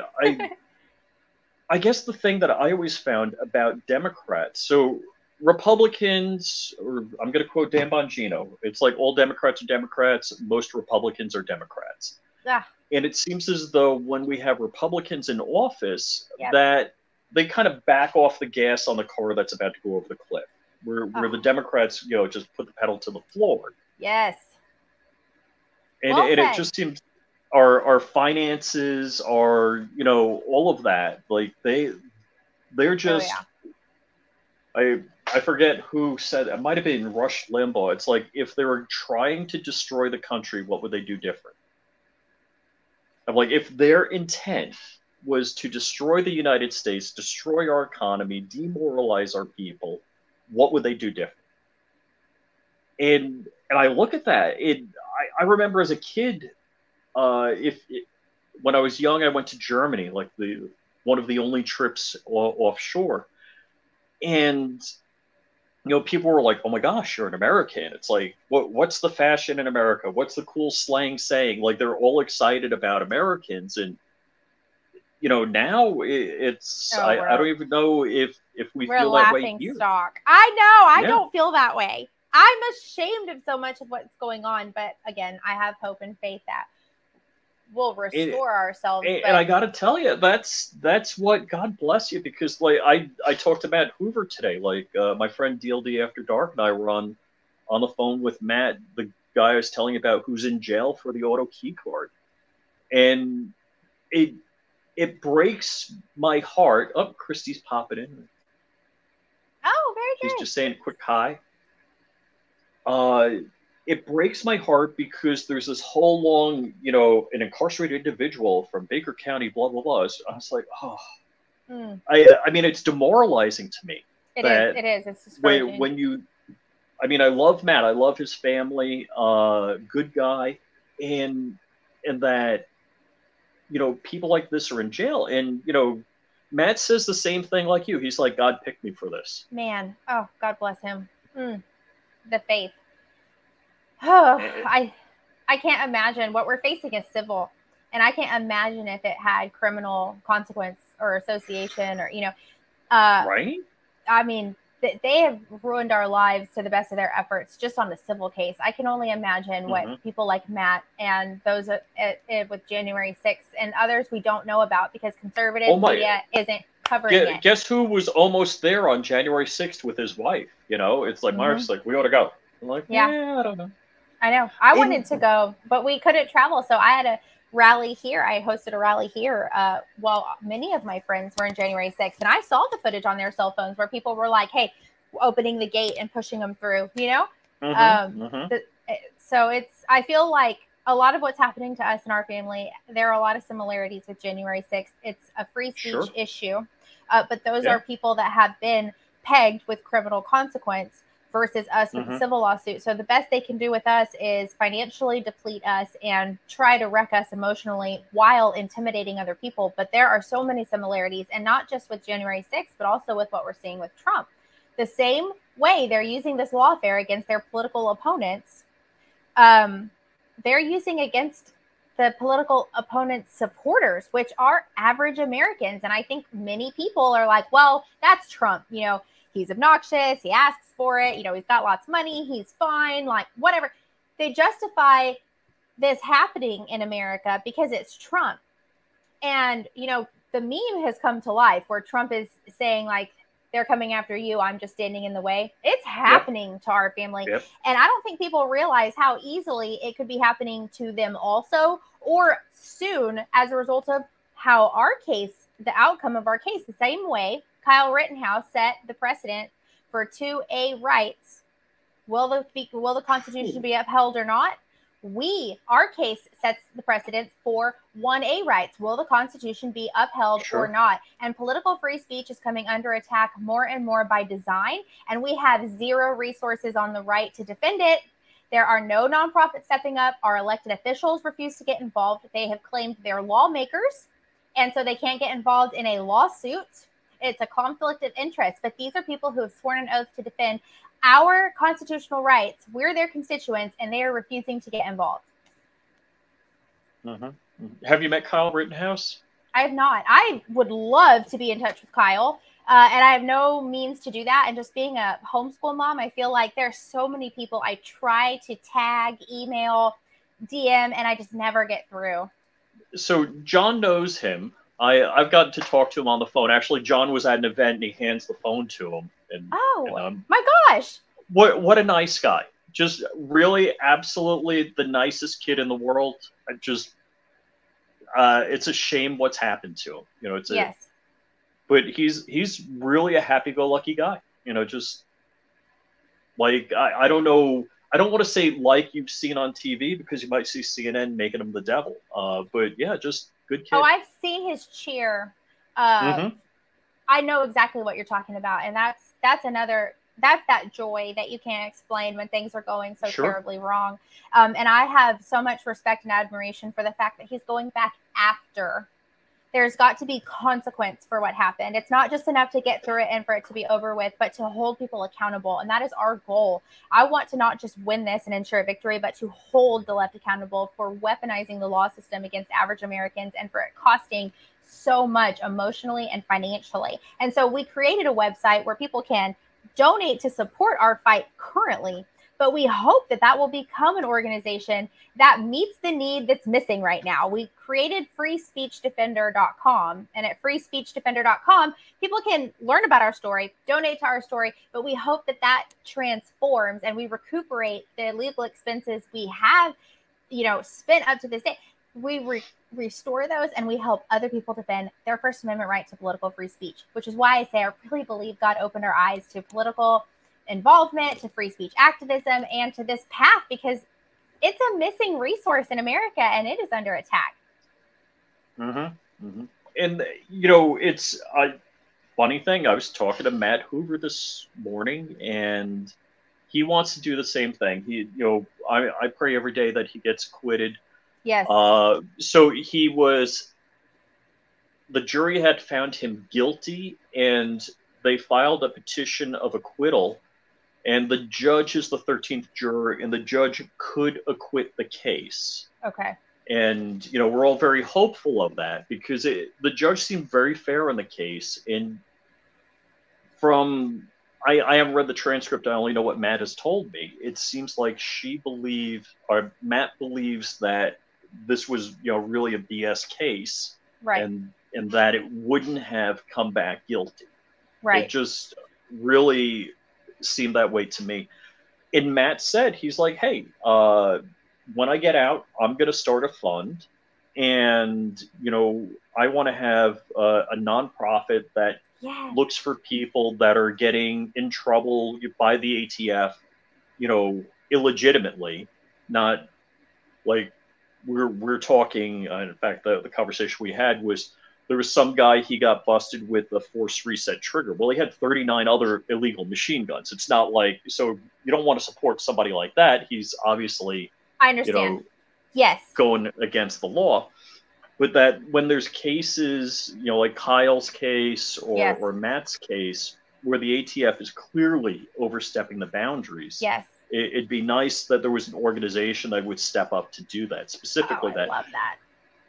S1: I guess the thing that I always found about Democrats, so Republicans, or I'm going to quote Dan Bongino, it's like all Democrats are Democrats, most Republicans are Democrats.
S2: Ah,
S1: And it seems as though when we have Republicans in office,
S2: yep.
S1: that they kind of back off the gas on the car that's about to go over the cliff, where the Democrats, just put the pedal to the floor.
S2: Yes.
S1: And,
S2: Well
S1: and it
S2: said.
S1: just seems our finances, all of that, like they're
S2: Oh
S1: just,
S2: yeah.
S1: I forget who said it might have been Rush Limbaugh. It's like if they were trying to destroy the country, what would they do different? I'm like, if their intent was to destroy the United States, destroy our economy, demoralize our people, what would they do different? And I look at that. I remember as a kid, when I was young, I went to Germany, like the one of the only trips offshore, and people were like, "Oh my gosh, you're an American." It's like, what's the fashion in America? What's the cool slang saying? Like they're all excited about Americans, and now it's
S2: Oh,
S1: I don't even know if we
S2: we're a
S1: feel that way
S2: laughing
S1: here.
S2: stock. I know. I
S1: Yeah.
S2: don't feel that way. I'm ashamed of so much of what's going on, but again, I have hope and faith that we'll restore ourselves.
S1: And I got to tell you, that's what, God bless you, because like I talked to Matt Hoover today. Like my friend DLD After Dark and I were on the phone with Matt, the guy I was telling you about, who's in jail for the auto key card, and it breaks my heart. Oh, Christy's popping in.
S2: Oh, very
S1: She's
S2: good.
S1: just saying a quick hi. It breaks my heart because there's this whole long, an incarcerated individual from Baker County, blah blah blah. I was like, oh, I mean, it's demoralizing to me.
S2: It is. It is. It's discouraging.
S1: When you, I mean, I love Matt. I love his family. Good guy, and that, people like this are in jail, and Matt says the same thing like you. He's like, God picked me for this.
S2: Man, oh, God bless him. The faith. Oh, I can't imagine. What we're facing is civil, and I can't imagine if it had criminal consequence or association or
S1: right.
S2: I mean, they have ruined our lives to the best of their efforts just on the civil case. I can only imagine what people like Matt and those with January 6th and others we don't know about because conservative media isn't covering it.
S1: Guess who was almost there on January 6th with his wife? It's like Mark's like, we ought to go. I'm like, yeah, I don't know.
S2: I know. I wanted to go, but we couldn't travel. So I had a rally here. I hosted a rally here while many of my friends were in January 6th. And I saw the footage on their cell phones where people were like, hey, opening the gate and pushing them through, So I feel like a lot of what's happening to us and our family, there are a lot of similarities with January 6th. It's a free speech issue, but those are people that have been pegged with criminal consequence versus us with a civil lawsuit. So the best they can do with us is financially deplete us and try to wreck us emotionally while intimidating other people. But there are so many similarities, and not just with January 6th, but also with what we're seeing with Trump. The same way they're using this lawfare against their political opponents, they're using against the political opponent's supporters, which are average Americans. And I think many people are like, well, that's Trump, he's obnoxious. He asks for it. He's got lots of money. He's fine. Like, whatever. They justify this happening in America because it's Trump. And, the meme has come to life where Trump is saying, like, they're coming after you. I'm just standing in the way. It's happening to our family. And I don't think people realize how easily it could be happening to them also, or soon as a result of how our case, the outcome of our case, the same way Kyle Rittenhouse set the precedent for 2A rights. Will the Constitution be upheld or not? Our case sets the precedent for 1A rights. Will the Constitution be upheld or not? And political free speech is coming under attack more and more by design, and we have zero resources on the right to defend it. There are no nonprofits stepping up. Our elected officials refuse to get involved. They have claimed they're lawmakers, and so they can't get involved in a lawsuit it's a conflict of interest. But these are people who have sworn an oath to defend our constitutional rights. We're their constituents, and they are refusing to get involved.
S1: Have you met Kyle Rittenhouse?
S2: I have not. I would love to be in touch with Kyle, and I have no means to do that. And just being a homeschool mom, I feel like there's so many people I try to tag, email, DM, and I just never get through.
S1: So John knows him. I've gotten to talk to him on the phone. Actually, John was at an event and he hands the phone to him. And,
S2: my gosh.
S1: What a nice guy. Just really absolutely the nicest kid in the world. It's a shame what's happened to him. You know, but he's really a happy-go-lucky guy. You know, just like I don't know. I don't want to say like you've seen on TV because you might see CNN making him the devil. But yeah, just good kid.
S2: Oh, I've seen his cheer. I know exactly what you're talking about, and that's that joy that you can't explain when things are going so terribly wrong. And I have so much respect and admiration for the fact that he's going back after. There's got to be consequence for what happened. It's not just enough to get through it and for it to be over with, but to hold people accountable. And that is our goal. I want to not just win this and ensure a victory, but to hold the left accountable for weaponizing the law system against average Americans and for it costing so much emotionally and financially. And so we created a website where people can donate to support our fight currently, but we hope that that will become an organization that meets the need that's missing right now. We created freespeechdefender.com, and at freespeechdefender.com, people can learn about our story, donate to our story, but we hope that that transforms and we recuperate the legal expenses we have, spent up to this day. We restore those and we help other people defend their First Amendment right to political free speech, which is why I say I really believe God opened our eyes to political involvement, to free speech activism, and to this path, because it's a missing resource in America and it is under attack.
S1: And, it's a funny thing. I was talking to Matt Hoover this morning and he wants to do the same thing. I pray every day that he gets acquitted.
S2: Yes.
S1: So the jury had found him guilty and they filed a petition of acquittal, and the judge is the 13th juror and the judge could acquit the case.
S2: Okay.
S1: And, we're all very hopeful of that because the judge seemed very fair in the case. And I haven't read the transcript. I only know what Matt has told me. It seems like Matt believes that this was, really a BS case,
S2: right?
S1: And that it wouldn't have come back guilty,
S2: right?
S1: It just really seemed that way to me. And Matt said, he's like, hey, when I get out, I'm going to start a fund, and I want to have a nonprofit that looks for people that are getting in trouble by the ATF, illegitimately, not like we're talking. In fact, the conversation we had was there was some guy, he got busted with a force reset trigger. Well, he had 39 other illegal machine guns. It's not like, so you don't want to support somebody like that. He's obviously,
S2: I understand. Yes,
S1: going against the law. But that when there's cases, like Kyle's case or Matt's case, where the ATF is clearly overstepping the boundaries.
S2: Yes.
S1: It'd be nice that there was an organization that would step up to do that. Specifically,
S2: I love that.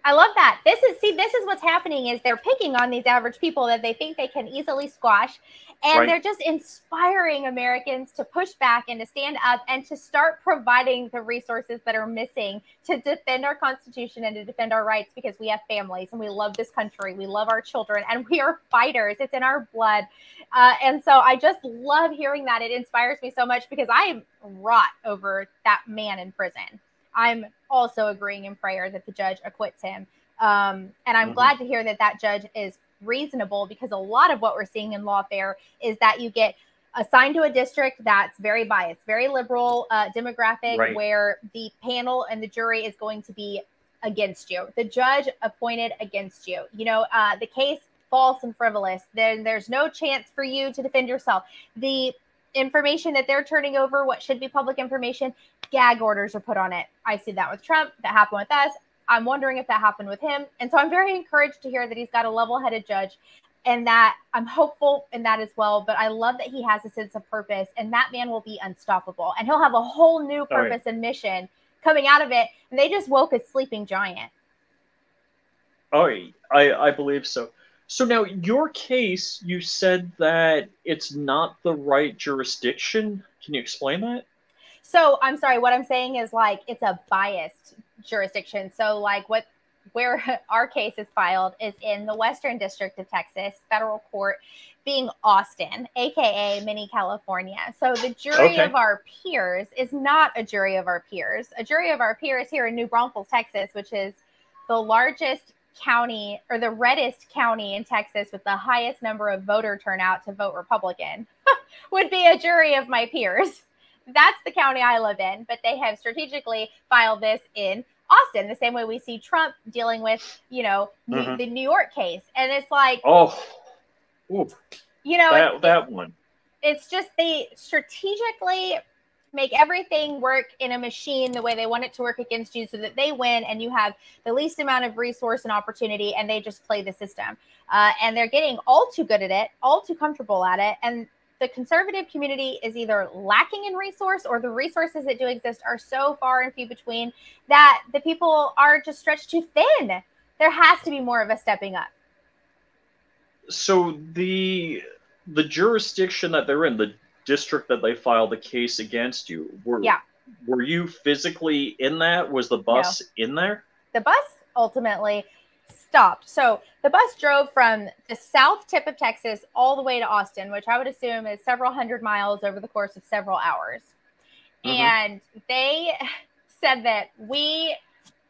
S2: I love that. This is what's happening is they're picking on these average people that they think they can easily squash. And they're just inspiring Americans to push back and to stand up and to start providing the resources that are missing to defend our Constitution and to defend our rights, because we have families and we love this country. We love our children and we are fighters. It's in our blood. And so I just love hearing that. It inspires me so much because I am wrought over that man in prison. I'm also agreeing in prayer that the judge acquits him. And I'm glad to hear that that judge is reasonable, because a lot of what we're seeing in lawfare is that you get assigned to a district that's very biased, very liberal demographic, where the panel and the jury is going to be against you. The judge appointed against you. The case false and frivolous. Then there's no chance for you to defend yourself. The information that they're turning over, what should be public information, gag orders are put on it. I see that with Trump. That happened with us. I'm wondering if that happened with him. And so I'm very encouraged to hear that he's got a level-headed judge. And that I'm hopeful in that as well. But I love that he has a sense of purpose, and that man will be unstoppable. And he'll have a whole new purpose and mission coming out of it. And they just woke a sleeping giant.
S1: Oh, I believe so. So now your case, you said that it's not the right jurisdiction. Can you explain that?
S2: So I'm sorry, what I'm saying is like it's a biased jurisdiction. So like where our case is filed is in the Western District of Texas, federal court, being Austin, aka mini California. So the jury of our peers is not a jury of our peers. A jury of our peers here in New Braunfels, Texas, which is the largest county or the reddest county in Texas with the highest number of voter turnout to vote Republican, would be a jury of my peers. That's the county I live in, but they have strategically filed this in Austin, the same way we see Trump dealing with, the New York case. And it's like,
S1: that one.
S2: It's just they strategically make everything work in a machine the way they want it to work against you so that they win and you have the least amount of resource and opportunity, and they just play the system. And they're getting all too good at it, all too comfortable at it. And the conservative community is either lacking in resource, or the resources that do exist are so far and few between that the people are just stretched too thin. There has to be more of a stepping up.
S1: So the jurisdiction that they're in, the district that they filed the case against you, were you physically in that? Was the bus in there?
S2: The bus ultimately stopped. So the bus drove from the south tip of Texas all the way to Austin, which I would assume is several hundred miles over the course of several hours. And they said that we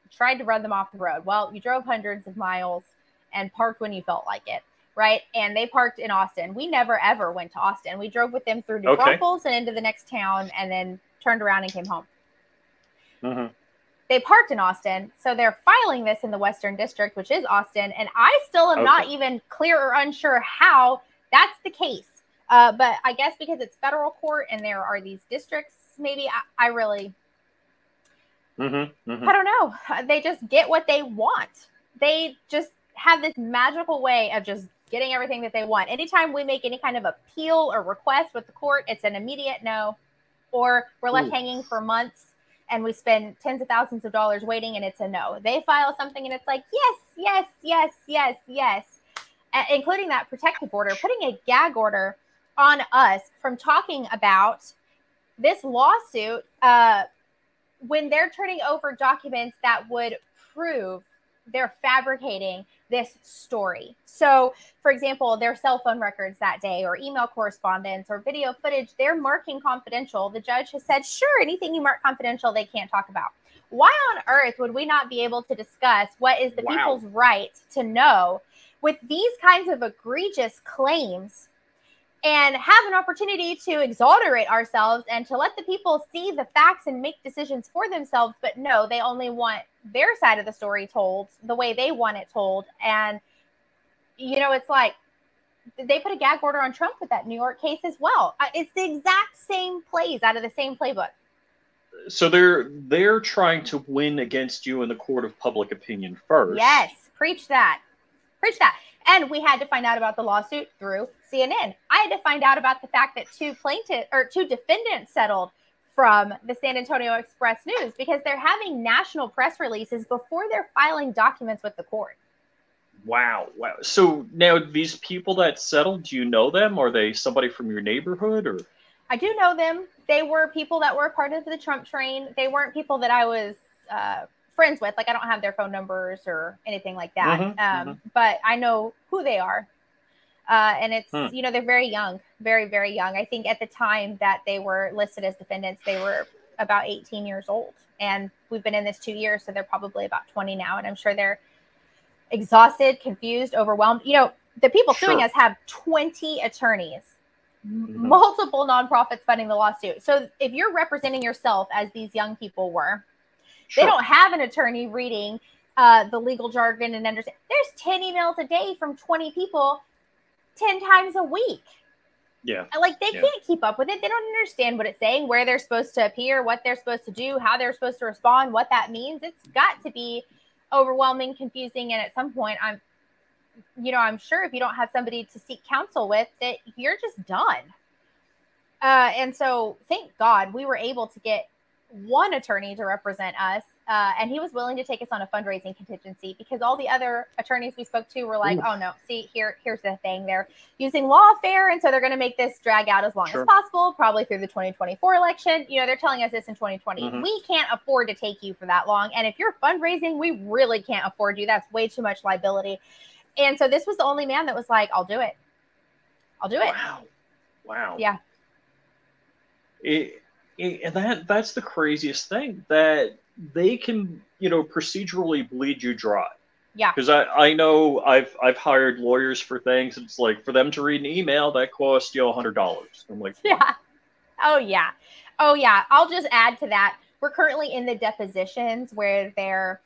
S2: tried to run them off the road. Well, you drove hundreds of miles and parked when you felt like it, right? And they parked in Austin. We never, ever went to Austin. We drove with them through New Braunfels and into the next town and then turned around and came home. They parked in Austin, so they're filing this in the Western District, which is Austin, and I still am not even clear or unsure how that's the case. But I guess because it's federal court and there are these districts, maybe I really, I don't know. They just get what they want. They just have this magical way of just getting everything that they want. Anytime we make any kind of appeal or request with the court, it's an immediate no, or we're left hanging for months. And we spend tens of thousands of dollars waiting, and it's a no. They file something, and it's like, yes, including that protective order, putting a gag order on us from talking about this lawsuit when they're turning over documents that would prove they're fabricating this story. So, for example, their cell phone records that day or email correspondence or video footage, they're marking confidential. The judge has said, sure, anything you mark confidential, they can't talk about. Why on earth would we not be able to discuss what is the people's right to know with these kinds of egregious claims and have an opportunity to exonerate ourselves and to let the people see the facts and make decisions for themselves? But no, they only want their side of the story told the way they want it told. And, it's like they put a gag order on Trump with that New York case as well. It's the exact same plays out of the same playbook.
S1: So they're trying to win against you in the court of public opinion first.
S2: Yes, preach that. And we had to find out about the lawsuit through CNN. I had to find out about the fact that two defendants settled from the San Antonio Express News because they're having national press releases before they're filing documents with the court.
S1: Wow. So now these people that settled, do you know them? Are they somebody from your neighborhood? Or
S2: I do know them. They were people that were part of the Trump train. They weren't people that I was friends with. Like, I don't have their phone numbers or anything like that. But I know who they are. And it's, they're very young, very, very young. I think at the time that they were listed as defendants, they were about 18 years old. And we've been in this 2 years, so they're probably about 20 now. And I'm sure they're exhausted, confused, overwhelmed. The people suing us have 20 attorneys, multiple nonprofits funding the lawsuit. So if you're representing yourself as these young people were, they don't have an attorney reading the legal jargon and understand. There's 10 emails a day from 20 people 10 times a week.
S1: Yeah.
S2: Like, they can't keep up with it. They don't understand what it's saying, where they're supposed to appear, what they're supposed to do, how they're supposed to respond, what that means. It's got to be overwhelming, confusing, and at some point I'm sure if you don't have somebody to seek counsel with, that you're just done. And so thank God we were able to get one attorney to represent us. And he was willing to take us on a fundraising contingency, because all the other attorneys we spoke to were like, oh no, see, here's the thing. They're using lawfare. And so they're going to make this drag out as long as possible, probably through the 2024 election. They're telling us this in 2020. We can't afford to take you for that long. And if you're fundraising, we really can't afford you. That's way too much liability. And so this was the only man that was like, I'll do it. I'll do it.
S1: Wow.
S2: Yeah.
S1: That's the craziest thing, that they can, procedurally bleed you dry.
S2: Yeah.
S1: Because I know I've hired lawyers for things. It's like, for them to read an email, that costs you $100. I'm like,
S2: yeah. Oh yeah. I'll just add to that. We're currently in the depositions where they're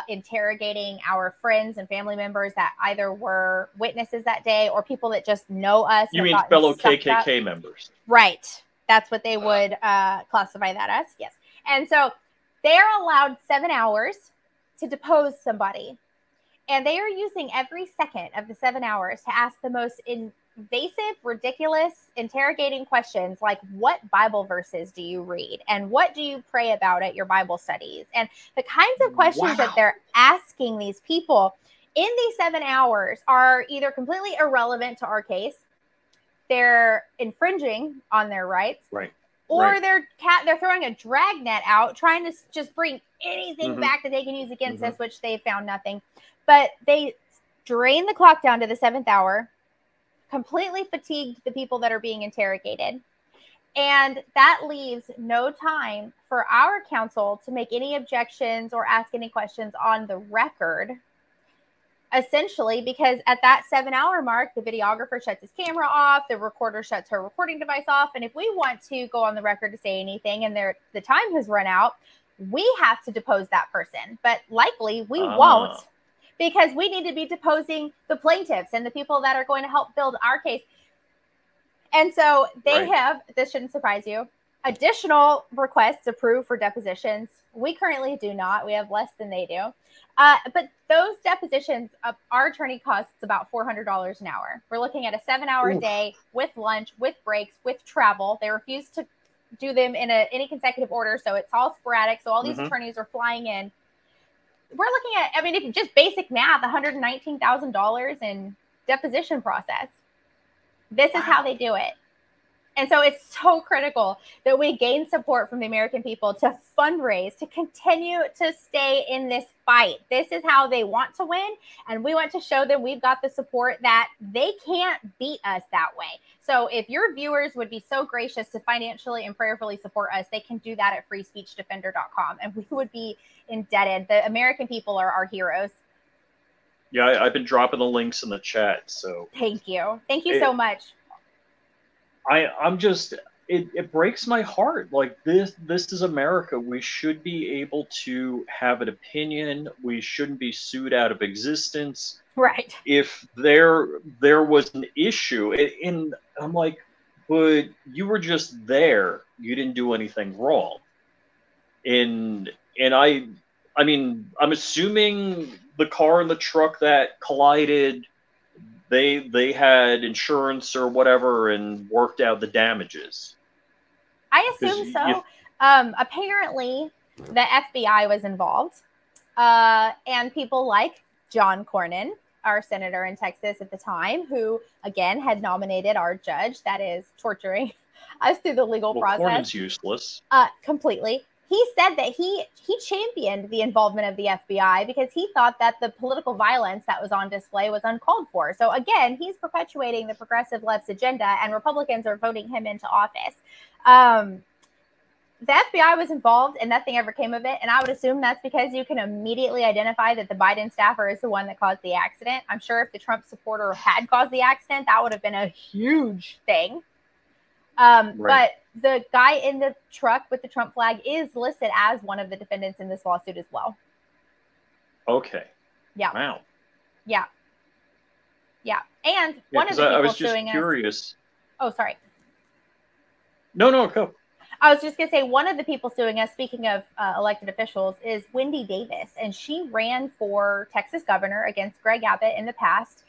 S2: interrogating our friends and family members that either were witnesses that day or people that just know us.
S1: You mean fellow KKK members?
S2: Right. That's what they would classify that as. Yes. And so they're allowed 7 hours to depose somebody. And they are using every second of the 7 hours to ask the most invasive, ridiculous, interrogating questions like, what Bible verses do you read? And what do you pray about at your Bible studies? And the kinds of questions that they're asking these people in these 7 hours are either completely irrelevant to our case, they're infringing on their rights, or they're throwing a drag net out, trying to just bring anything back that they can use against us, which they found nothing. But they drain the clock down to the 7th hour, completely fatigued the people that are being interrogated. And that leaves no time for our counsel to make any objections or ask any questions on the record. Essentially, because at that 7 hour mark, the videographer shuts his camera off, the recorder shuts her recording device off. And if we want to go on the record to say anything and the time has run out, we have to depose that person. But likely we won't, because we need to be deposing the plaintiffs and the people that are going to help build our case. And so they have, this shouldn't surprise you, additional requests approved for depositions. We currently do not. We have less than they do. But those depositions, our attorney costs about $400 an hour. We're looking at a 7 hour day with lunch, with breaks, with travel. They refuse to do them in any consecutive order. So it's all sporadic. So all these attorneys are flying in. We're looking at, if just basic math, $119,000 in deposition process. This is how they do it. And so it's so critical that we gain support from the American people to fundraise, to continue to stay in this fight. This is how they want to win. And we want to show them we've got the support that they can't beat us that way. So if your viewers would be so gracious to financially and prayerfully support us, they can do that at freespeechdefender.com. And we would be indebted. The American people are our heroes.
S1: Yeah, I've been dropping the links in the chat. So
S2: thank you. Thank you so much.
S1: I'm just, it breaks my heart. Like, this is America. We should be able to have an opinion. We shouldn't be sued out of existence.
S2: Right.
S1: If there was an issue, and I'm like, but you were just there. You didn't do anything wrong. And I mean, I'm assuming the car and the truck that collided, they had insurance or whatever and worked out the damages.
S2: I assume so. Apparently, the FBI was involved, and people like John Cornyn, our senator in Texas at the time, who again had nominated our judge that is torturing us through the legal process.
S1: Cornyn's useless.
S2: Completely. He said that he championed the involvement of the FBI because he thought that the political violence that was on display was uncalled for. So again, he's perpetuating the progressive left's agenda, and Republicans are voting him into office. The FBI was involved and nothing ever came of it. And I would assume that's because you can immediately identify that the Biden staffer is the one that caused the accident. I'm sure if the Trump supporter had caused the accident, that would have been a huge thing. But the guy in the truck with the Trump flag is listed as one of the defendants in this lawsuit as well.
S1: Okay.
S2: Yeah.
S1: Wow.
S2: Yeah. Yeah. And one of the people
S1: I was just
S2: suing
S1: curious.
S2: us. Oh, sorry.
S1: No, go.
S2: I was just going to say, one of the people suing us, speaking of elected officials, is Wendy Davis. And she ran for Texas governor against Greg Abbott in the past.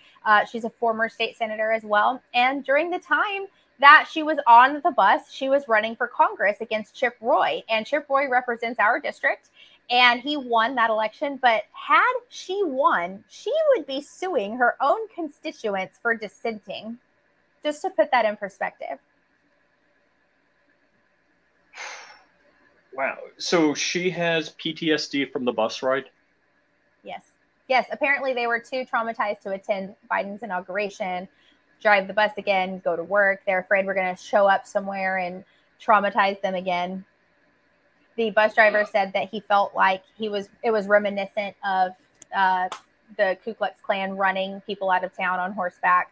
S2: She's a former state senator as well. And during the time that she was on the bus, she was running for Congress against Chip Roy. And Chip Roy represents our district. And he won that election. But had she won, she would be suing her own constituents for dissenting. Just to put that in perspective.
S1: Wow. So she has PTSD from the bus ride?
S2: Yes. Yes. Apparently they were too traumatized to attend Biden's inauguration, drive the bus again, go to work. They're afraid we're going to show up somewhere and traumatize them again. The bus driver said that he felt like it was reminiscent of the Ku Klux Klan running people out of town on horseback.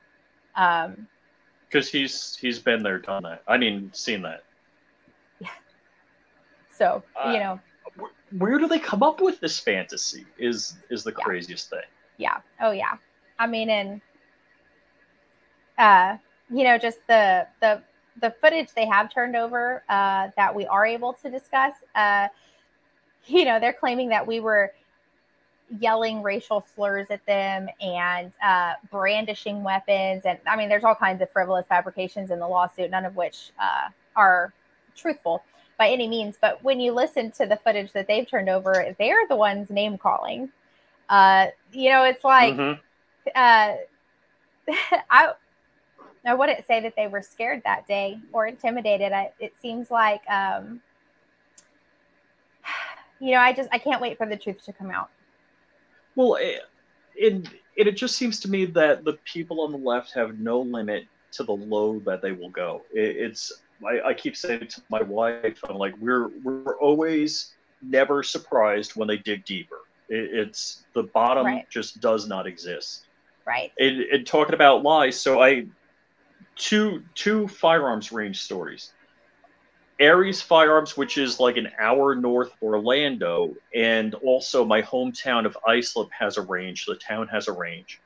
S1: Because he's been there, done that. I mean, seen that.
S2: Yeah. So,
S1: where do they come up with this fantasy is the craziest thing.
S2: Yeah. Oh, yeah. I mean, and, just the footage they have turned over that we are able to discuss, they're claiming that we were yelling racial slurs at them and brandishing weapons. And I mean, there's all kinds of frivolous fabrications in the lawsuit, none of which are truthful by any means. But when you listen to the footage that they've turned over, they're the ones name calling. It's like, I wouldn't say that they were scared that day or intimidated. It seems like, I can't wait for the truth to come out.
S1: Well, it just seems to me that the people on the left have no limit to the low that they will go. I keep saying it to my wife. I'm like, we're always never surprised when they dig deeper. It's the bottom just does not exist.
S2: Right.
S1: And talking about lies, so two firearms range stories. Aries Firearms, which is like an hour north of Orlando, and also my hometown of Islip has a range. The town has a range.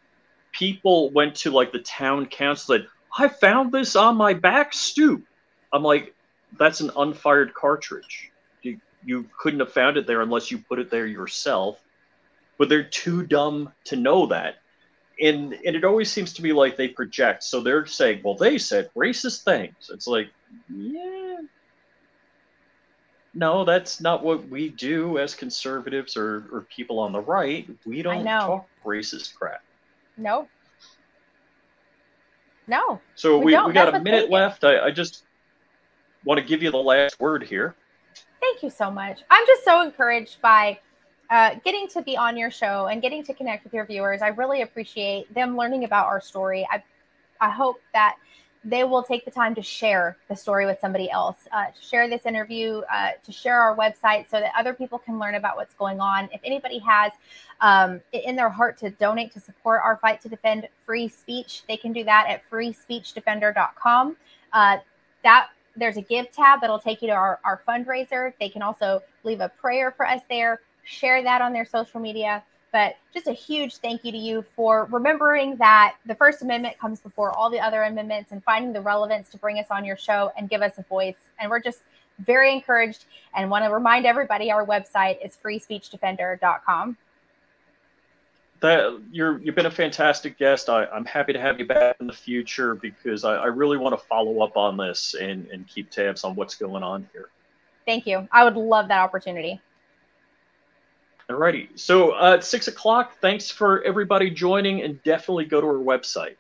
S1: People went to like the town council and I found this on my back stoop. I'm like, that's an unfired cartridge. You couldn't have found it there unless you put it there yourself. But they're too dumb to know that. And it always seems to me like they project. So they're saying, well, they said racist things. It's like, yeah. No, that's not what we do as conservatives or people on the right. We don't talk racist crap.
S2: No.
S1: So we got a minute left. I just want to give you the last word here.
S2: Thank you so much. I'm just so encouraged by getting to be on your show and getting to connect with your viewers. I really appreciate them learning about our story. I hope that they will take the time to share the story with somebody else, to share this interview, to share our website so that other people can learn about what's going on. If anybody has in their heart to donate to support our fight to defend free speech, they can do that at freespeechdefender.com. There's a give tab that'll take you to our fundraiser. They can also leave a prayer for us there, share that on their social media. But just a huge thank you to you for remembering that the First Amendment comes before all the other amendments and finding the relevance to bring us on your show and give us a voice. And we're just very encouraged and want to remind everybody our website is freespeechdefender.com.
S1: You've been a fantastic guest. I'm happy to have you back in the future because I really want to follow up on this and keep tabs on what's going on here.
S2: Thank you. I would love that opportunity.
S1: Alrighty. So at 6 o'clock, thanks for everybody joining and definitely go to our website.